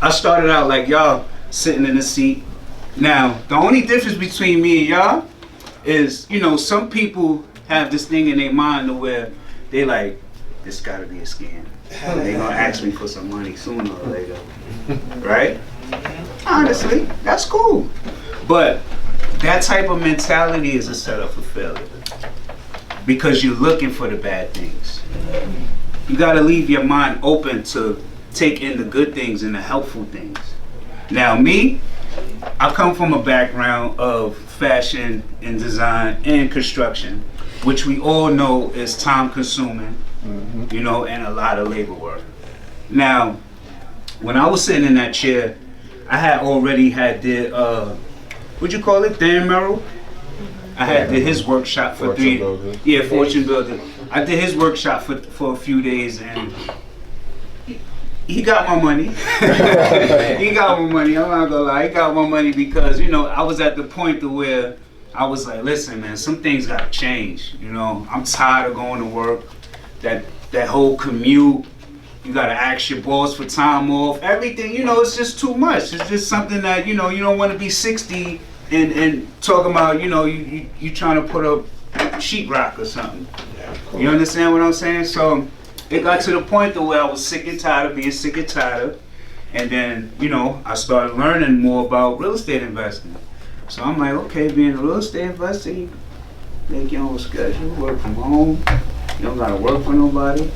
I started out like y'all sitting in the seat. Now, the only difference between me and y'all is, you know, some people have this thing in their mind to where they like, this gotta be a scam. They gonna ask me for some money sooner or later, right? Honestly, that's cool. But that type of mentality is a setup for failure because you're looking for the bad things. You gotta leave your mind open to take in the good things and the helpful things. Now me, I come from a background of fashion and design and construction, which we all know is time consuming, you know, and a lot of labor work. Now, when I was sitting in that chair, I had already did, what'd you call it, Dan Merrill? I did his workshop for Fortune Builder. I did his workshop for a few days and he got my money. He got my money, I'm not gonna lie. He got my money because, you know, I was at the point to where I was like, listen, man, some things gotta change. You know, I'm tired of going to work. That whole commute, you gotta ask your boss for time off. Everything, you know, it's just too much. It's just something that, you know, you don't want to be 60 and talking about, you know, you trying to put up sheetrock or something. You understand what I'm saying? So it got to the point to where I was sick and tired of being sick and tired. And then, you know, I started learning more about real estate investing. So I'm like, okay, being a real estate investor, you make your own schedule, work from home. You don't gotta work for nobody.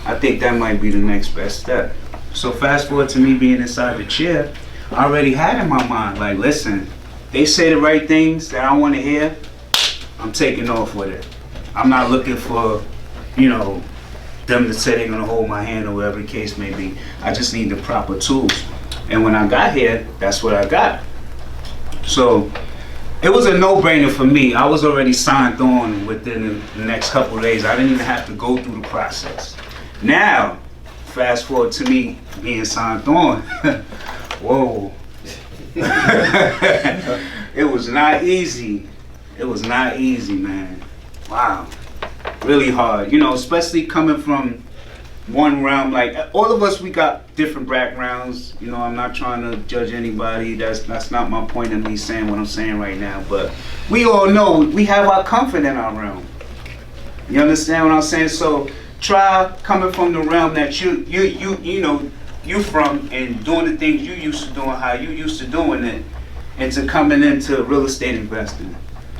I think that might be the next best step. So fast forward to me being inside the chair, I already had in my mind, like, listen, they say the right things that I want to hear, I'm taking off with it. I'm not looking for, you know, them to say they're gonna hold my hand or whatever the case may be. I just need the proper tools. And when I got here, that's what I got. So it was a no-brainer for me. I was already signed on within the next couple of days. I didn't even have to go through the process. Now, fast forward to me being signed on. Whoa. It was not easy. It was not easy, man. Wow. Really hard. You know, especially coming from one realm. Like, all of us, we got different backgrounds. You know, I'm not trying to judge anybody. That's not my point of me saying what I'm saying right now. But we all know we have our comfort in our realm. You understand what I'm saying? So try coming from the realm that you know you from and doing the things you used to doing, how you used to doing it, into coming into real estate investing.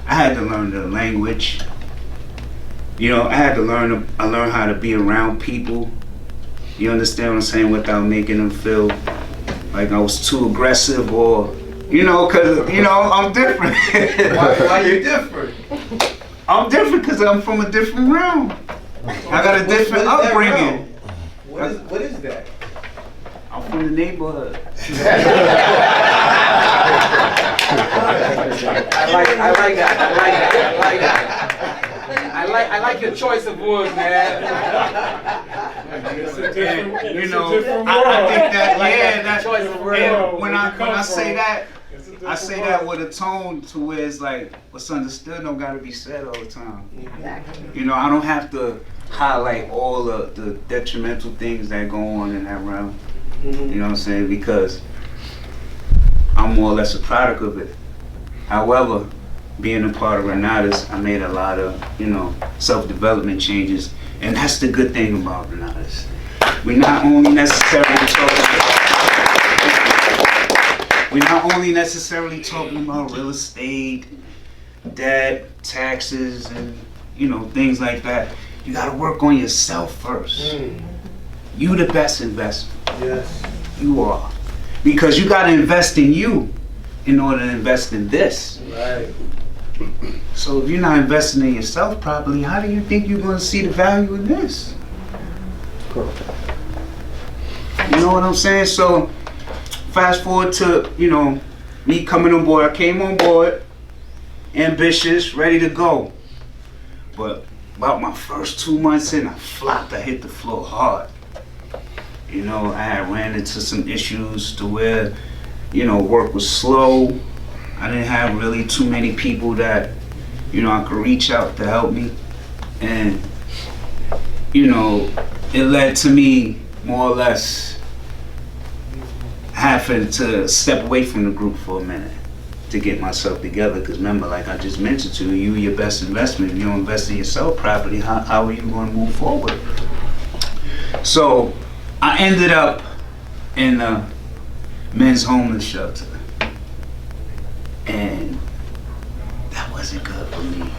I had to learn the language. You know, I learned how to be around people. You understand what I'm saying, without making them feel like I was too aggressive or, you know, cause you know I'm different. Why you different? I'm different because I'm from a different realm. I got a different upbringing. What is that? I'm from the neighborhood. I like that. I like your choice of words, man. And, you know, I think that choice of words. And when I say that, I say that with a tone to where it's like what's understood don't gotta be said all the time. You know, I don't have to highlight all the detrimental things that go on in that realm. You know what I'm saying? Because I'm more or less a product of it. However, being a part of Renatas, I made a lot of, you know, self-development changes, and that's the good thing about Renatas. We're not only necessarily talking about real estate, debt, taxes, and, you know, things like that. You got to work on yourself first. You the best investor. Yes. You are. Because you got to invest in you in order to invest in this. Right. So if you're not investing in yourself properly, how do you think you're going to see the value in this? You know what I'm saying? So fast forward to, you know, me coming on board. I came on board, ambitious, ready to go. But about my first 2 months in, I flopped. I hit the floor hard. You know, I had ran into some issues to where, you know, work was slow. I didn't have really too many people that, you know, I could reach out to help me. And, you know, it led to me more or less having to step away from the group for a minute to get myself together. Because remember, like I just mentioned to you, your best investment. If you don't invest in yourself properly, how are you going to move forward? So I ended up in a men's homeless shelter. And that wasn't good for me.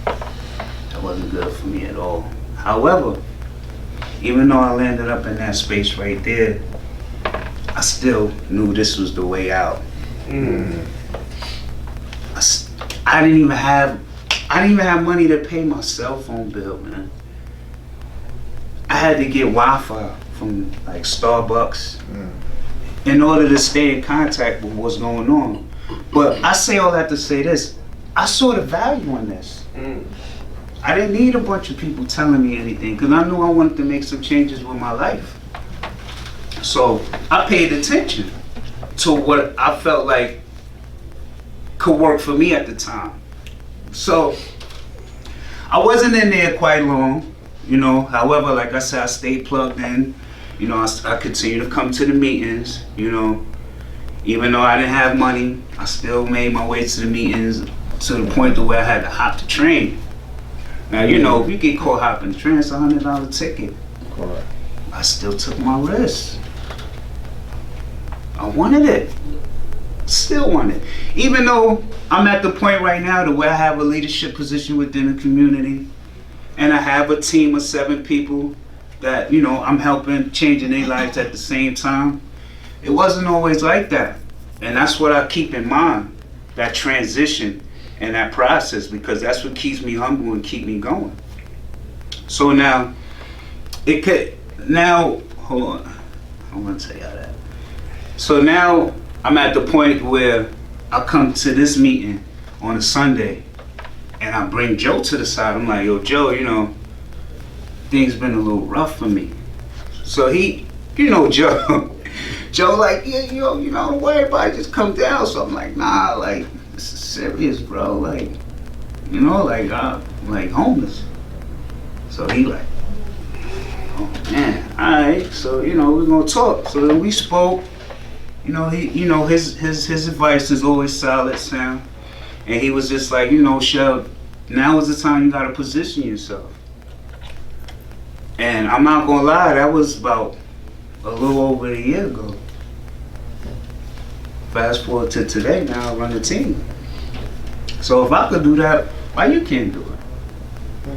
That wasn't good for me at all. However, even though I landed up in that space right there, I still knew this was the way out. I didn't even have money to pay my cell phone bill, man. I had to get Wi-Fi from like Starbucks in order to stay in contact with what's going on. But I say all that to say this: I saw the value in this. I didn't need a bunch of people telling me anything because I knew I wanted to make some changes with my life. So I paid attention to what I felt like could work for me at the time. So I wasn't in there quite long, you know. However, like I said, I stayed plugged in. You know, I continued to come to the meetings, you know. Even though I didn't have money, I still made my way to the meetings to the point to where I had to hop the train. Now, you know, if you get caught hopping the train, it's a $100 ticket. Correct. I still took my risk. I wanted it. Still want it. Even though I'm at the point right now to where I have a leadership position within the community and I have a team of 7 people that, you know, I'm helping changing their lives at the same time. It wasn't always like that. And that's what I keep in mind, that transition and that process, because that's what keeps me humble and keep me going. So now, hold on. I want to tell y'all that. So now I'm at the point where I come to this meeting on a Sunday and I bring Joe to the side. I'm like, yo, Joe, you know, things been a little rough for me. So he, you know, Joe like, yeah, yo, you know, don't worry about it, just come down. So I'm like, nah, like, this is serious, bro. Like, you know, like, I'm like homeless. So he like, oh man, all right. So, you know, we're gonna talk. So then we spoke. You know, his advice is always solid, sound. And he was just like, you know, Shel, now is the time you gotta position yourself. And I'm not gonna lie, that was about a little over a year ago. Fast forward to today, now I run the team. So if I could do that, why you can't do it?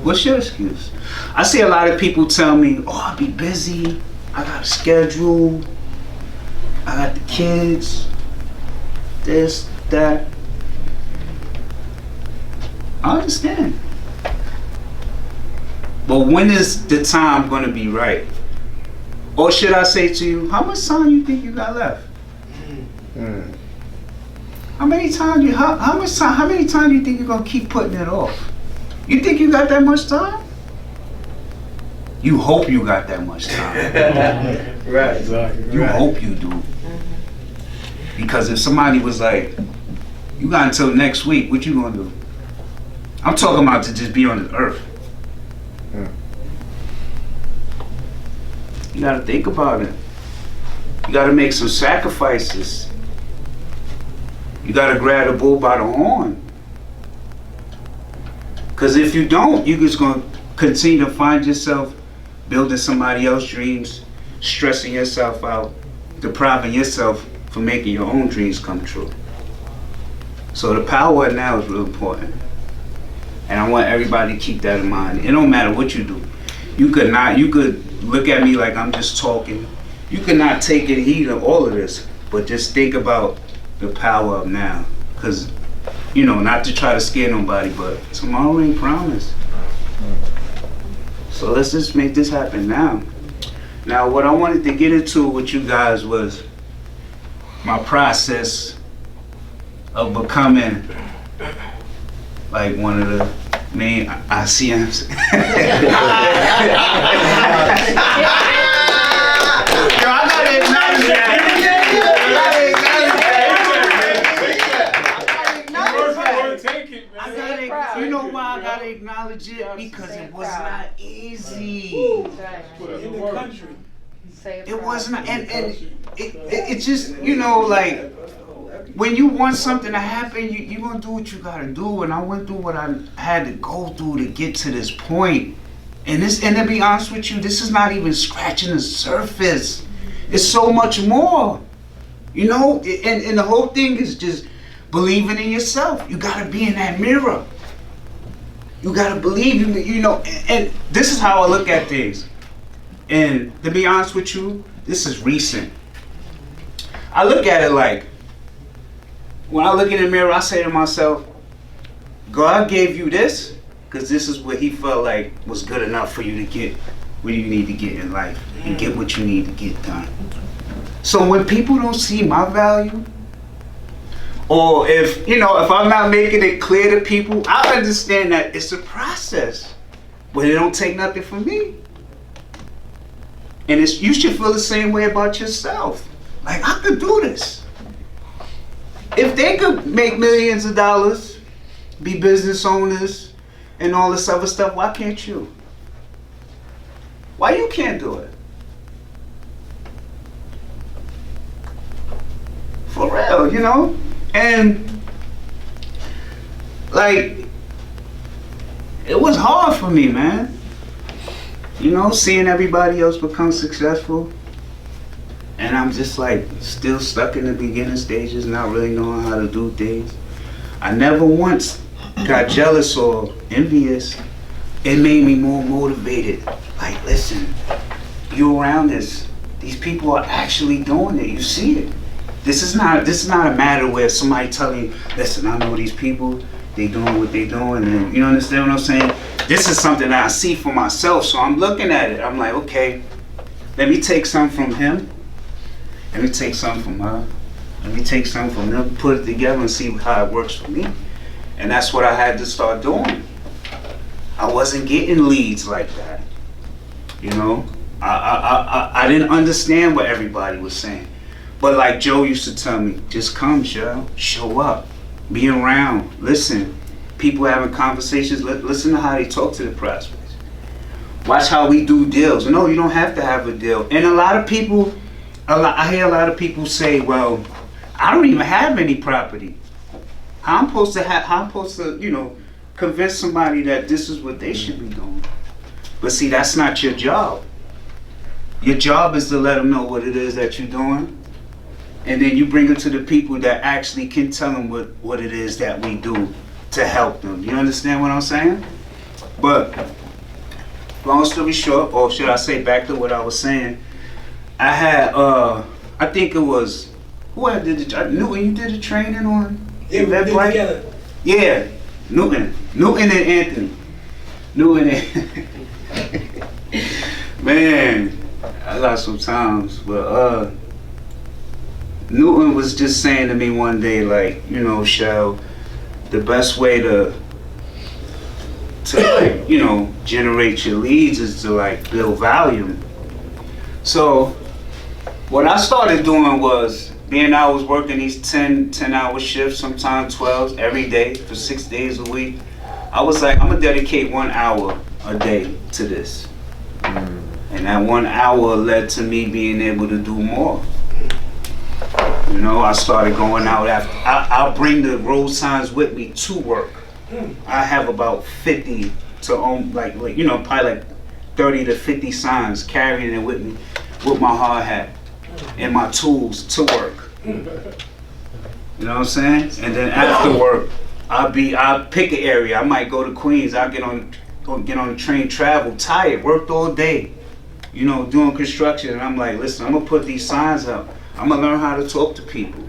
What's your excuse? I see a lot of people tell me, oh, I'll be busy, I got a schedule, I got the kids, this, that. I understand. But when is the time gonna be right? Or should I say to you, how much time you think you got left? How many times do you think you're gonna keep putting it off? You think you got that much time? You hope you got that much time. Right, exactly. You hope you do. Because if somebody was like, you got until next week, what you gonna do? I'm talking about to just be on the earth. You gotta think about it. You gotta make some sacrifices. You gotta grab the bull by the horn. Because if you don't, you're just gonna continue to find yourself building somebody else's dreams, stressing yourself out, depriving yourself from making your own dreams come true. So the power of now is real important. And I want everybody to keep that in mind. It don't matter what you do. You could look at me like I'm just talking. You could not take any heed of all of this, but just think about the power of now. Because, you know, not to try to scare nobody, but tomorrow ain't promised. So let's just make this happen now. Now, what I wanted to get into with you guys was my process of becoming like one of the main ICMs. Yo, I gotta acknowledge that. You know why I gotta acknowledge it? Because it was not easy. In the country. It wasn't, and it just, you know, like, when you want something to happen, you gonna do what you gotta do. And I went through what I had to go through to get to this point. And to be honest with you, this is not even scratching the surface. It's so much more, you know. And the whole thing is just believing in yourself. You gotta be in that mirror. You gotta believe, you know. And this is how I look at things. And to be honest with you, this is recent. I look at it like, when I look in the mirror, I say to myself, God gave you this because this is what he felt like was good enough for you to get what you need to get in life and get what you need to get done. So when people don't see my value, or if I'm not making it clear to people, I understand that it's a process, but it don't take nothing from me. And you should feel the same way about yourself. Like, I could do this. If they could make millions of dollars, be business owners, and all this other stuff, why can't you? Why you can't do it? For real, you know? And, like, it was hard for me, man. You know, seeing everybody else become successful. And I'm just like still stuck in the beginning stages, not really knowing how to do things. I never once got jealous or envious. It made me more motivated. Like, listen, you around this. These people are actually doing it. You see it. This is not a matter where somebody telling you, listen, I know these people, they doing what they doing, and you understand what I'm saying? This is something that I see for myself, so I'm looking at it. I'm like, okay, let me take something from him. Let me take something from her. Let me take something from them, put it together and see how it works for me. And that's what I had to start doing. I wasn't getting leads like that. You know? I didn't understand what everybody was saying. But like Joe used to tell me, just come, show up, be around, listen. People having conversations, listen to how they talk to the prospects. Watch how we do deals. No, you don't have to have a deal. And I hear a lot of people say, well, I don't even have any property. How I'm supposed to, convince somebody that this is what they should be doing. But see, that's not your job. Your job is to let them know what it is that you're doing. And then you bring it to the people that actually can tell them what it is that we do to help them. You understand what I'm saying? But long story short, or should I say back to what I was saying, I had, I think it was, Newton, you did the training on? Yeah, we did together. Yeah, Newton and Anthony. Newton and, man, I got some times, but Newton was just saying to me one day, like, Shell, the best way to generate your leads is to like build volume. So what I started doing was, being I was working these 10-hour shifts, sometimes 12 every day for 6 days a week, I was like, I'm gonna dedicate 1 hour a day to this. And that 1 hour led to me being able to do more. I started going out after, I'll bring the road signs with me to work. I have about 50 to probably like 30 to 50 signs, carrying it with me with my hard hat and my tools to work. You know what I'm saying? And then after work, I'll pick an area. I might go to Queens. I'll get on the train, travel, tired, worked all day, doing construction. And I'm like, listen, I'm gonna put these signs up. I'm gonna learn how to talk to people.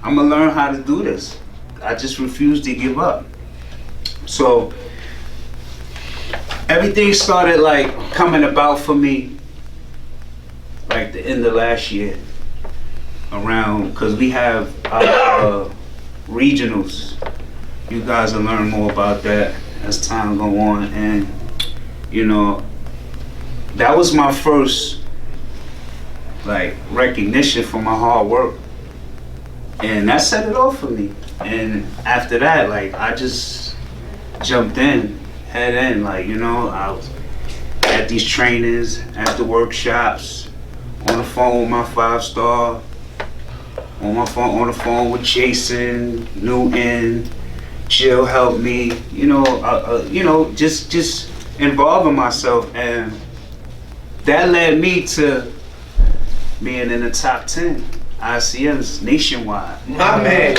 I'm gonna learn how to do this. I just refuse to give up. So everything started like coming about for me like the end of last year, around, because we have our regionals. You guys will learn more about that as time go on, and that was my first like recognition for my hard work, and that set it off for me. And after that, like, I just jumped in, head in, like, I was at these trainings, at the workshops, on the phone with my 5-star, on the phone with Jason, Newton, Jill helped me, just involving myself, and that led me to being in the top 10 ICMs nationwide. My man.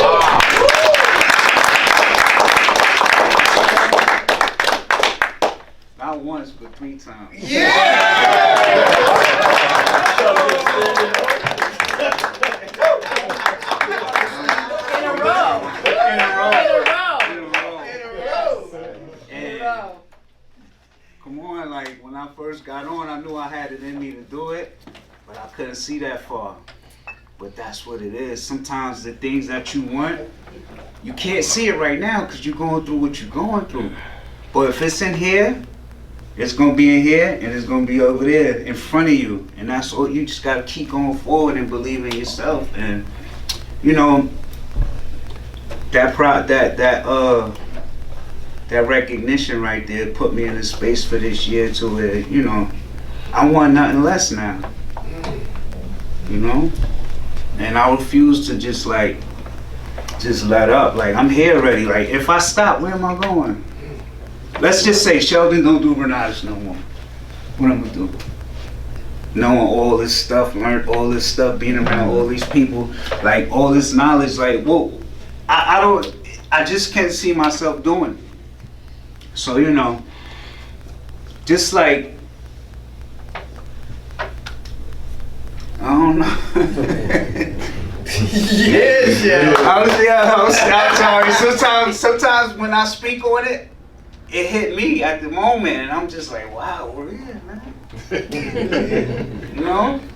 Not once, but 3 times. In a row. And come on, like when I first got on, I knew I had it in me to do it, but I couldn't see that far. But that's what it is. Sometimes the things that you want, you can't see it right now because you're going through what you're going through. But if it's in here, it's going to be in here and it's going to be over there in front of you. And that's all. You just got to keep going forward and believe in yourself. And, that recognition right there put me in a space for this year to where, I want nothing less now. And I refuse to just let up. Like, I'm here already. Like, if I stop, where am I going? Let's just say Sheldon don't do Renatish no more. What I'm gonna do? Knowing all this stuff, learned all this stuff, being around all these people, like all this knowledge, like, whoa, I just can't see myself doing it. So, just like, I don't know. I'm sorry. Sometimes when I speak on it, it hit me at the moment, and I'm just like, wow, we're here, man.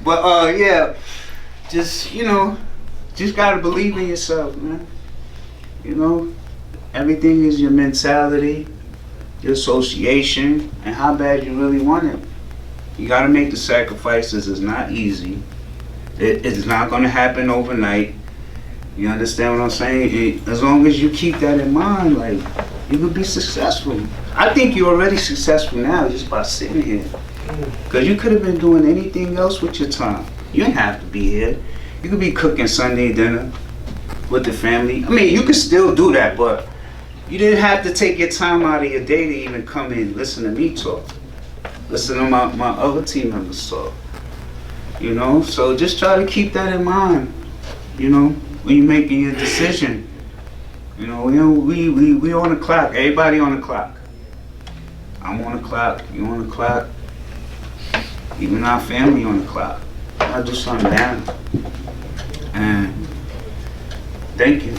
But yeah, just gotta believe in yourself, man. Everything is your mentality, your association, and how bad you really want it. You gotta make the sacrifices. It's not easy. It's not gonna happen overnight. You understand what I'm saying? As long as you keep that in mind, like, you could be successful. I think you're already successful now just by sitting here. Because you could have been doing anything else with your time. You didn't have to be here. You could be cooking Sunday dinner with the family. I mean, you could still do that, but you didn't have to take your time out of your day to even come in, listen to me talk. Listen to my other team members talk. So just try to keep that in mind, when you're making your decision. We on the clock. Everybody on the clock. I'm on the clock. You on the clock. Even our family on the clock. I do something down. And thank you.